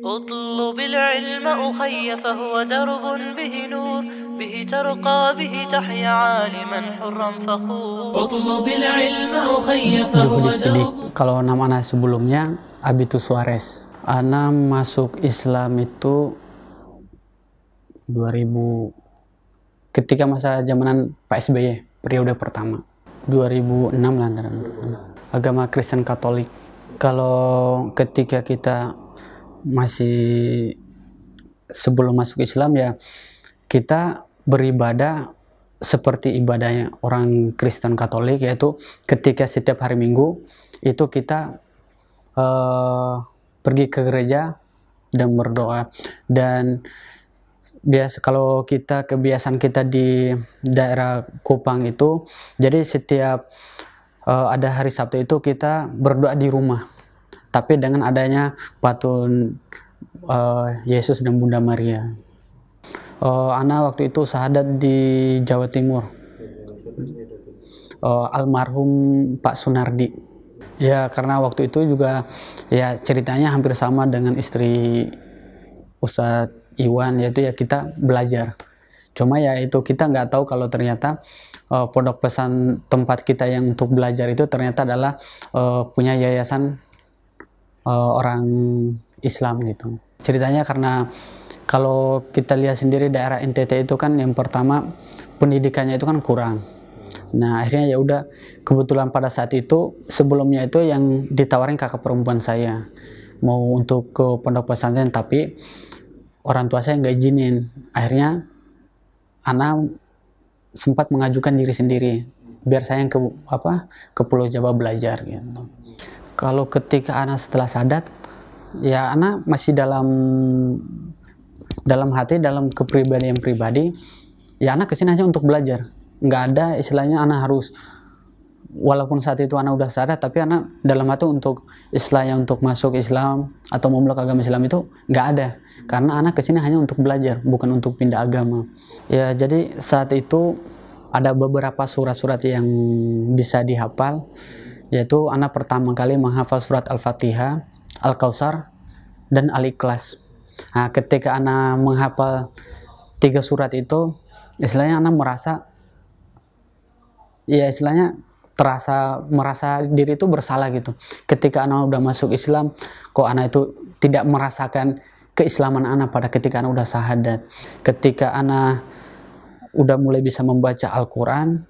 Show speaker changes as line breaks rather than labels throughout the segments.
اطلب العلم أخي فهو درب به نور به ترقى به تحيا عالما حرا فخور اطلب العلم أخي فهو درب.
Kalau nama anak sebelumnya Abitus Suarez. Ana masuk Islam itu 2000 ketika masa zamanan Pak SBY, periode pertama 2006 lah, agama Kristen Katolik. Kalau ketika kita masih sebelum masuk Islam ya kita beribadah seperti ibadahnya orang Kristen Katolik, yaitu ketika setiap hari Minggu itu kita pergi ke gereja dan berdoa. Dan kalau kebiasaan kita di daerah Kupang itu, jadi setiap ada hari Sabtu itu kita berdoa di rumah, tapi dengan adanya patung Yesus dan Bunda Maria. Ana waktu itu syahadat di Jawa Timur, almarhum Pak Sunardi. Ya karena waktu itu juga ya ceritanya hampir sama dengan istri Ustadz Iwan, yaitu ya kita belajar. Cuma ya itu kita nggak tahu kalau ternyata pondok pesan tempat kita yang untuk belajar itu ternyata adalah punya yayasan orang Islam gitu. Ceritanya karena kalau kita lihat sendiri daerah NTT itu kan yang pertama pendidikannya itu kan kurang. Nah akhirnya ya udah, kebetulan pada saat itu sebelumnya itu yang ditawarin kakak perempuan saya mau untuk ke pondok pesantren, tapi orang tua saya nggak izinin. Akhirnya Ana sempat mengajukan diri sendiri biar saya yang ke Pulau Jawa belajar gitu. Kalau ketika Ana setelah sadat ya Ana masih dalam hati, dalam kepribadian pribadi ya Ana kesini hanya untuk belajar. Nggak ada istilahnya Ana harus, walaupun saat itu Ana udah sadar, tapi Ana dalam hati untuk istilahnya untuk masuk Islam atau memeluk agama Islam itu nggak ada, karena Ana kesini hanya untuk belajar, bukan untuk pindah agama. Ya jadi saat itu ada beberapa surat-surat yang bisa dihafal, yaitu Ana pertama kali menghafal surat Al-Fatihah, Al-Kautsar, dan Al-Ikhlas. Nah ketika Ana menghafal 3 surat itu, istilahnya Ana merasa merasa diri itu bersalah gitu. Ketika Ana udah masuk Islam, kok Ana itu tidak merasakan keislaman Ana pada ketika Ana udah syahadat. Ketika Ana udah mulai bisa membaca Al-Quran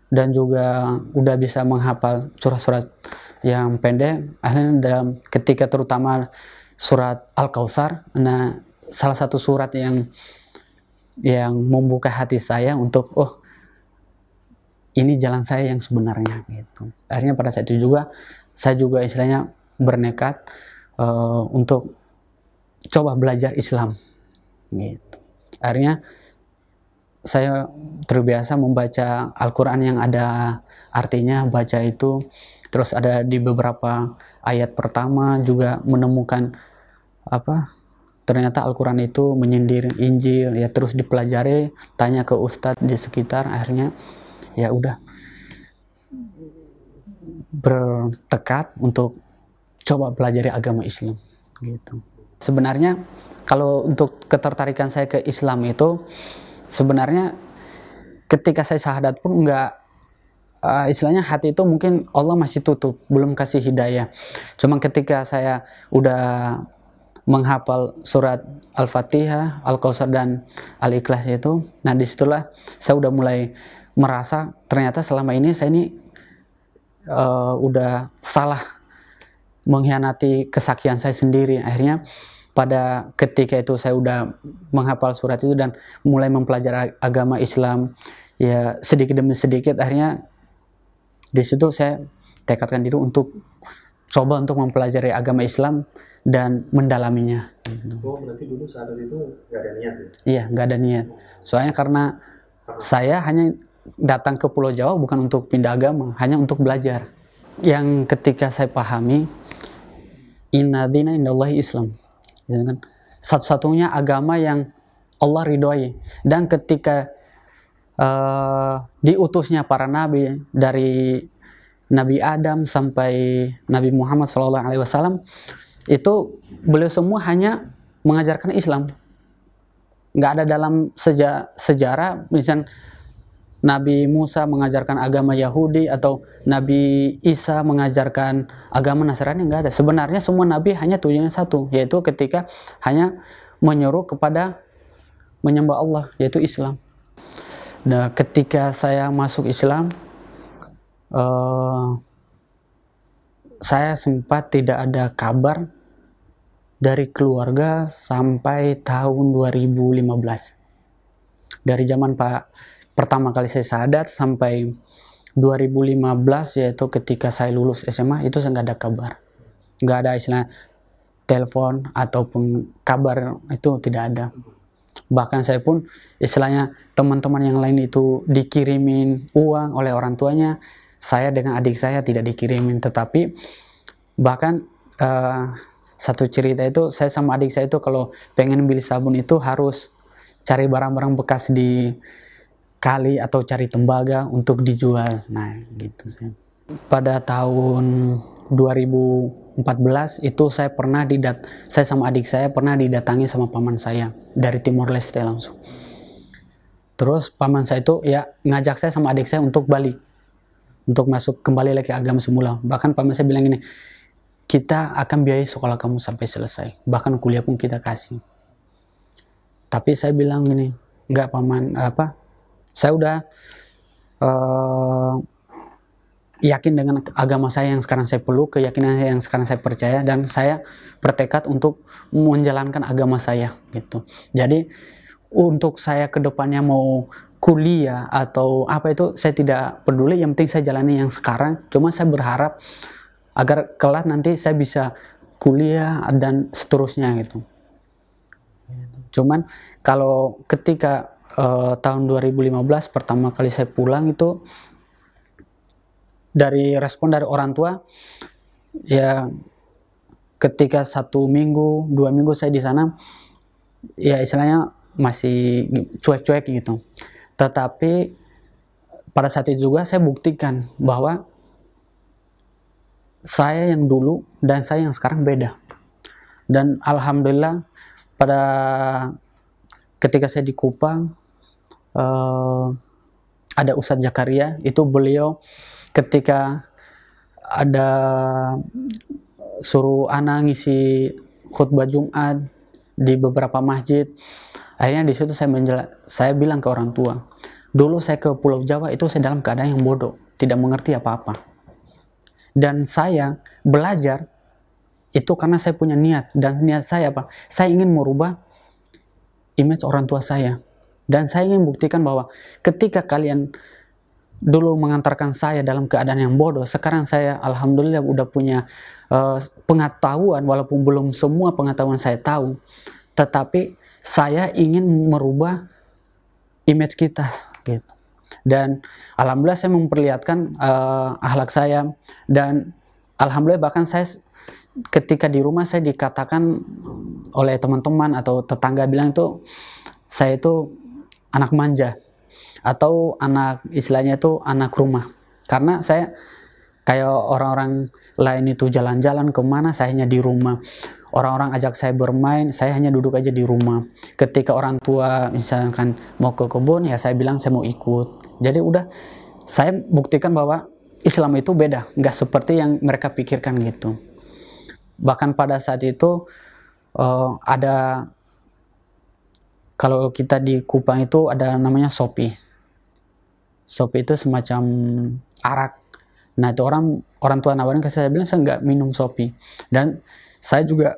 dan juga udah bisa menghafal surat-surat yang pendek, akhirnya ketika terutama surat Al-Kautsar, nah salah satu surat yang membuka hati saya untuk ini jalan saya yang sebenarnya gitu. Akhirnya pada saat itu juga saya juga istilahnya bernekat untuk coba belajar Islam gitu. Akhirnya saya terbiasa membaca Al-Quran yang ada artinya, baca itu. Terus ada di beberapa ayat pertama juga menemukan ternyata Al-Quran itu menyindir Injil, ya terus dipelajari, tanya ke ustadz di sekitar. Akhirnya ya udah bertekad untuk coba pelajari agama Islam gitu. Sebenarnya kalau untuk ketertarikan saya ke Islam itu sebenarnya ketika saya syahadat pun enggak, istilahnya hati itu mungkin Allah masih tutup, belum kasih hidayah. Cuma ketika saya udah menghafal surat Al-Fatihah, Al-Kautsar, dan Al-Ikhlas itu, nah disitulah saya udah mulai merasa ternyata selama ini saya ini udah salah, mengkhianati kesaksian saya sendiri. Akhirnya pada ketika itu saya udah menghafal surat itu dan mulai mempelajari agama Islam ya sedikit demi sedikit, akhirnya di situ saya tekadkan diri untuk coba untuk mempelajari agama Islam dan mendalaminya.
Oh, berarti dulu saat itu nggak ada niat ya?
Iya, nggak ada niat. Soalnya karena saya hanya datang ke Pulau Jawa bukan untuk pindah agama, hanya untuk belajar. Yang ketika saya pahami, inna dina indallahi Islam, ya kan? Satu-satunya agama yang Allah ridhoi. Dan ketika diutusnya para nabi dari Nabi Adam sampai Nabi Muhammad SAW, itu beliau semua hanya mengajarkan Islam. Nggak ada dalam sejarah misalnya Nabi Musa mengajarkan agama Yahudi atau Nabi Isa mengajarkan agama Nasrani, nggak ada. Sebenarnya semua Nabi hanya tujuannya satu, yaitu ketika hanya menyuruh kepada menyembah Allah, yaitu Islam. Nah, ketika saya masuk Islam, saya sempat tidak ada kabar dari keluarga sampai tahun 2015. Dari zaman pertama kali saya sadat sampai 2015, yaitu ketika saya lulus SMA, itu saya nggak ada kabar. Nggak ada istilah telepon ataupun kabar, itu tidak ada. Bahkan saya pun istilahnya teman-teman yang lain itu dikirimin uang oleh orang tuanya, saya dengan adik saya tidak dikirimin. Tetapi bahkan satu cerita itu, saya sama adik saya itu kalau pengen beli sabun itu harus cari barang-barang bekas di kali atau cari tembaga untuk dijual. Nah gitu sih. Pada tahun 2014 itu saya sama adik saya pernah didatangi sama paman saya dari Timor Leste langsung. Terus paman saya itu ya ngajak saya sama adik saya untuk balik, untuk masuk kembali lagi ke agama semula. Bahkan paman saya bilang gini, kita akan biayai sekolah kamu sampai selesai, bahkan kuliah pun kita kasih. Tapi saya bilang gini, enggak paman, saya udah yakin dengan agama saya yang sekarang saya peluk, keyakinan saya yang sekarang saya percaya, dan saya bertekad untuk menjalankan agama saya gitu. Jadi untuk saya kedepannya mau kuliah atau apa itu saya tidak peduli, yang penting saya jalani yang sekarang. Cuma saya berharap agar kelak nanti saya bisa kuliah dan seterusnya gitu. Cuman kalau ketika tahun 2015 pertama kali saya pulang itu, dari respon dari orang tua ya, ketika 1 minggu 2 minggu saya di sana ya istilahnya masih cuek-cuek gitu. Tetapi pada saat itu juga saya buktikan bahwa saya yang dulu dan saya yang sekarang beda. Dan alhamdulillah pada ketika saya di Kupang ada Ustadz Zakaria, itu beliau ketika ada suruh anak ngisi khutbah Jumat di beberapa masjid, akhirnya di situ saya bilang ke orang tua, dulu saya ke Pulau Jawa itu saya dalam keadaan yang bodoh, tidak mengerti apa-apa, dan saya belajar itu karena saya punya niat, dan niat saya apa? Saya ingin merubah image orang tua saya, dan saya ingin buktikan bahwa ketika kalian dulu mengantarkan saya dalam keadaan yang bodoh, sekarang saya alhamdulillah udah punya pengetahuan, walaupun belum semua pengetahuan saya tahu, tetapi saya ingin merubah image kita gitu. Dan alhamdulillah saya memperlihatkan akhlak saya, dan alhamdulillah bahkan saya ketika di rumah saya dikatakan oleh teman-teman atau tetangga bilang itu saya itu anak manja, atau anak istilahnya itu anak rumah, karena saya kayak orang-orang lain itu jalan-jalan kemana, saya hanya di rumah. Orang-orang ajak saya bermain, saya hanya duduk aja di rumah. Ketika orang tua misalkan mau ke kebun, ya saya bilang saya mau ikut. Jadi udah saya buktikan bahwa Islam itu beda, nggak seperti yang mereka pikirkan gitu. Bahkan pada saat itu ada, kalau kita di Kupang itu ada namanya Sopi. Sopi itu semacam arak. Nah itu orang tua nawarin ke saya, bilang saya nggak minum Sopi, dan saya juga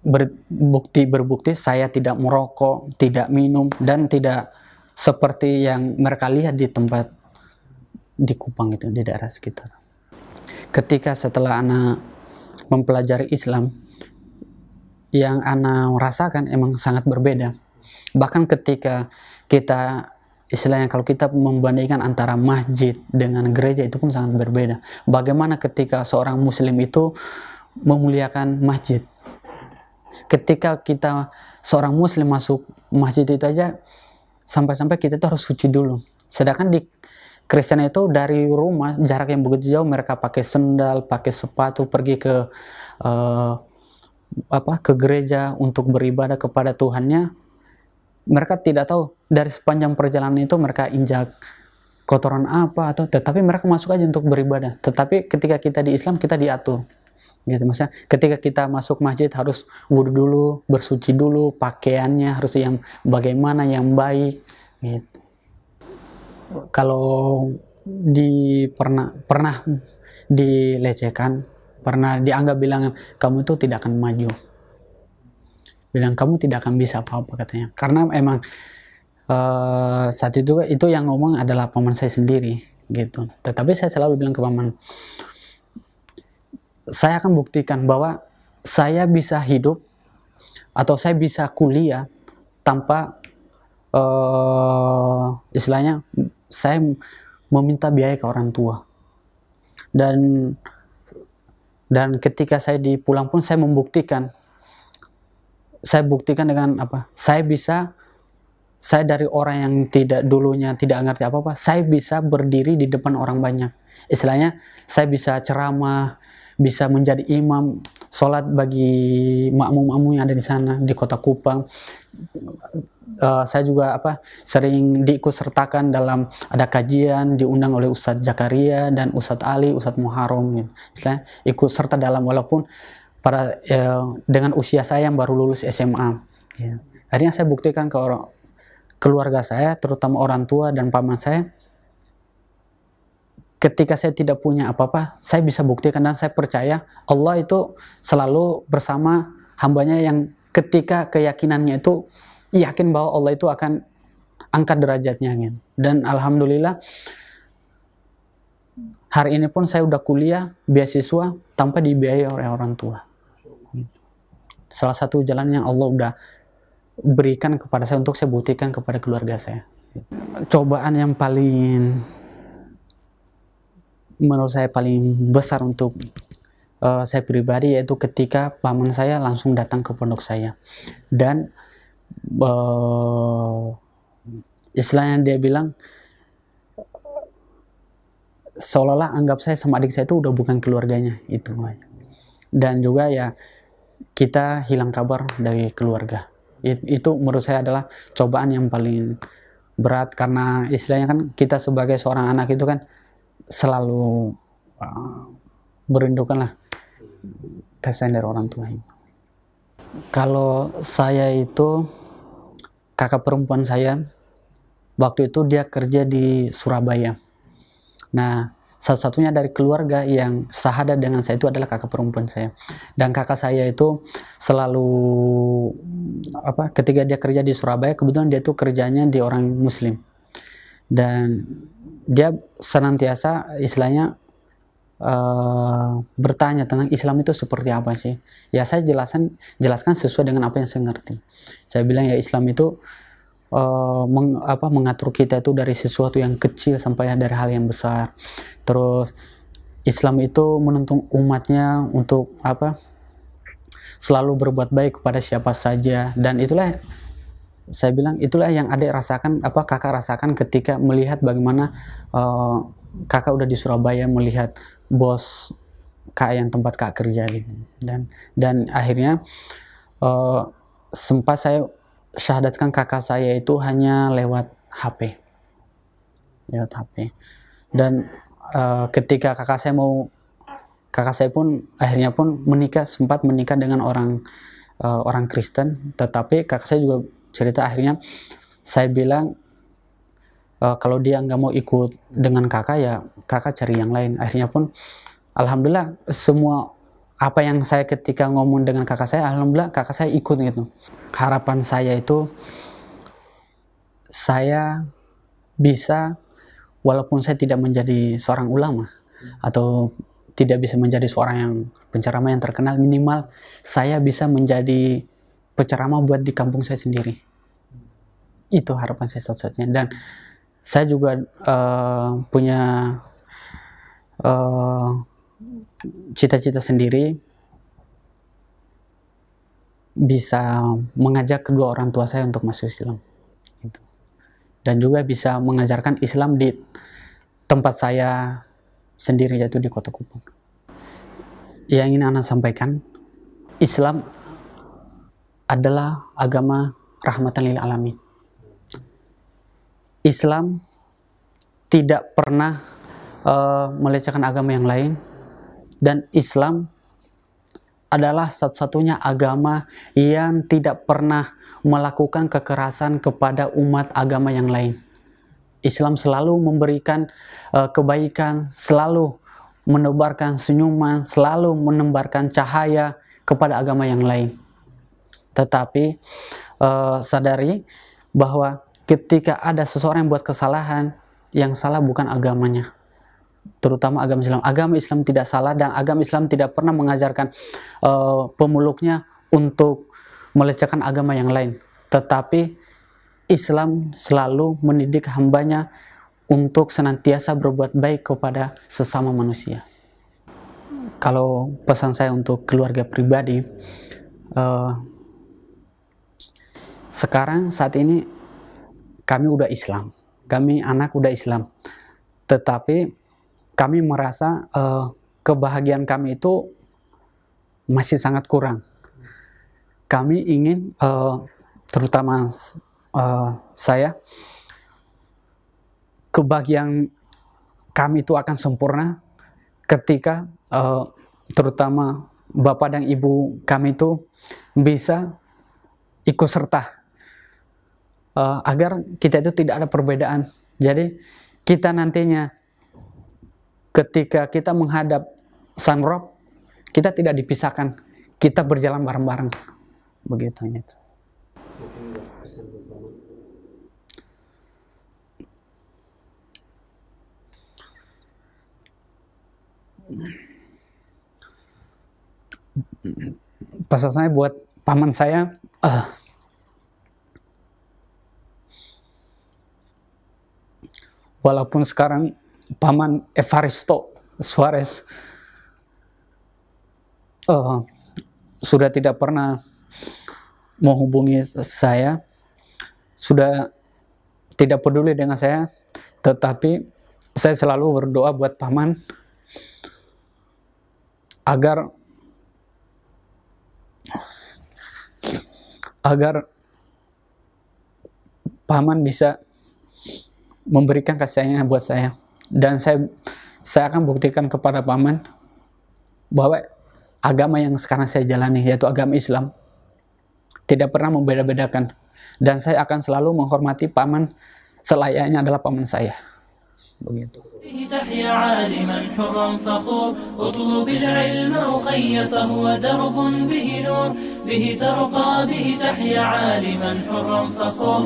berbukti saya tidak merokok, tidak minum, dan tidak seperti yang mereka lihat di tempat di Kupang itu, di daerah sekitar. Ketika setelah anak mempelajari Islam, yang anak rasakan emang sangat berbeda. Bahkan ketika kita istilahnya kalau kita membandingkan antara masjid dengan gereja, itu pun sangat berbeda. Bagaimana ketika seorang muslim itu memuliakan masjid. Ketika kita seorang muslim masuk masjid itu aja sampai-sampai kita itu harus suci dulu. Sedangkan di Kristen itu dari rumah jarak yang begitu jauh, mereka pakai sendal, pakai sepatu pergi ke ke gereja untuk beribadah kepada Tuhannya, mereka tidak tahu dari sepanjang perjalanan itu mereka injak kotoran apa atau, tetapi mereka masuk aja untuk beribadah. Tetapi ketika kita di Islam, kita diatur gitu. Maksudnya ketika kita masuk masjid harus wudhu dulu, bersuci dulu, pakaiannya harus yang bagaimana, yang baik gitu. Kalau pernah dilecehkan, pernah dianggap bilang kamu itu tidak akan maju, bilang kamu tidak akan bisa apa-apa katanya. Karena emang saat itu yang ngomong adalah paman saya sendiri gitu. Tetapi saya selalu bilang ke paman, saya akan buktikan bahwa saya bisa hidup atau saya bisa kuliah tanpa istilahnya saya meminta biaya ke orang tua. Dan ketika saya di pulang pun saya buktikan dengan apa? Saya dari orang yang dulunya tidak ngerti apa-apa, saya bisa berdiri di depan orang banyak. Istilahnya saya bisa ceramah, bisa menjadi imam, sholat bagi makmum-makmum yang ada di sana di Kota Kupang. Saya juga sering diikut sertakan dalam ada kajian, diundang oleh Ustadz Zakaria dan Ustadz Ali, Ustadz Muharram gitu. Istilahnya ikut serta dalam, walaupun dengan usia saya yang baru lulus SMA gitu. Akhirnya saya buktikan ke keluarga saya, terutama orang tua dan paman saya, ketika saya tidak punya apa-apa, saya bisa buktikan dan saya percaya Allah itu selalu bersama hambanya yang ketika keyakinannya itu yakin bahwa Allah itu akan angkat derajatnya gitu. Dan alhamdulillah hari ini pun saya udah kuliah beasiswa tanpa dibiayai oleh orang tua gitu. Salah satu jalan yang Allah udah berikan kepada saya untuk saya buktikan kepada keluarga saya. Cobaan yang menurut saya paling besar untuk saya pribadi yaitu ketika paman saya langsung datang ke pondok saya dan istilahnya dia bilang seolah-olah anggap saya sama adik saya itu udah bukan keluarganya itu. Dan juga ya kita hilang kabar dari keluarga. Itu menurut saya adalah cobaan yang paling berat, karena istilahnya kan kita sebagai seorang anak itu kan selalu merindukanlah kasih dari orang tua. Kalau saya itu kakak perempuan saya waktu itu dia kerja di Surabaya. Nah, satu-satunya dari keluarga yang sahadat dengan saya itu adalah kakak perempuan saya. Dan kakak saya itu selalu ketika dia kerja di Surabaya, kebetulan dia tuh kerjanya di orang Muslim. Dan dia senantiasa istilahnya bertanya tentang Islam itu seperti apa sih. Ya saya jelaskan sesuai dengan apa yang saya ngerti. Saya bilang ya Islam itu mengatur kita itu dari sesuatu yang kecil sampai dari hal yang besar. Terus Islam itu menuntun umatnya untuk selalu berbuat baik kepada siapa saja, dan itulah saya bilang itulah yang adik rasakan, kakak rasakan ketika melihat bagaimana kakak udah di Surabaya melihat bos kak yang tempat kak kerja gitu. Dan akhirnya sempat saya syahadatkan kakak saya itu hanya lewat HP. Dan ketika kakak saya pun akhirnya pun sempat menikah dengan orang Kristen, tetapi kakak saya juga cerita akhirnya saya bilang kalau dia nggak mau ikut dengan kakak ya kakak cari yang lain. Akhirnya pun alhamdulillah semua apa yang saya ketika ngomong dengan kakak saya, alhamdulillah kakak saya ikut gitu. Harapan saya itu saya bisa, walaupun saya tidak menjadi seorang ulama atau tidak bisa menjadi seorang yang penceramah yang terkenal, minimal saya bisa menjadi penceramah buat di kampung saya sendiri. Itu harapan saya satu-satunya. Dan saya juga punya cita-cita sendiri, bisa mengajak kedua orang tua saya untuk masuk Islam gitu. Dan juga bisa mengajarkan Islam di tempat saya sendiri, yaitu di Kota Kupang. Yang ingin Ana sampaikan, Islam adalah agama rahmatan lil alamin. Islam tidak pernah melecehkan agama yang lain, dan Islam adalah satu-satunya agama yang tidak pernah melakukan kekerasan kepada umat agama yang lain. Islam selalu memberikan kebaikan, selalu menebarkan senyuman, selalu menebarkan cahaya kepada agama yang lain. Tetapi sadari bahwa ketika ada seseorang yang buat kesalahan, yang salah bukan agamanya, terutama agama Islam. Agama Islam tidak salah, dan agama Islam tidak pernah mengajarkan pemeluknya untuk melecehkan agama yang lain. Tetapi Islam selalu mendidik hambanya untuk senantiasa berbuat baik kepada sesama manusia. Kalau pesan saya untuk keluarga pribadi, sekarang saat ini kami udah Islam, kami anak udah Islam, tetapi kami merasa kebahagiaan kami itu masih sangat kurang. Kami ingin, terutama saya, kebahagiaan kami itu akan sempurna ketika terutama bapak dan ibu kami itu bisa ikut serta, agar kita itu tidak ada perbedaan. Jadi kita nantinya ketika kita menghadap Sang Rob, kita tidak dipisahkan, kita berjalan bareng-bareng. Begitu. Pesan saya buat paman saya, walaupun sekarang paman Evaristo Suarez sudah tidak pernah menghubungi saya, sudah tidak peduli dengan saya, tetapi saya selalu berdoa buat paman agar paman bisa memberikan kasih sayangnya buat saya. Dan saya akan buktikan kepada paman bahwa agama yang sekarang saya jalani, yaitu agama Islam, tidak pernah membeda-bedakan. Dan saya akan selalu menghormati paman selayaknya adalah paman saya. Begitu.
تحيا عالما حرا فخور اطلب العلم أخي فهو درب به نور به ترقى به تحيا عالما حرا فخور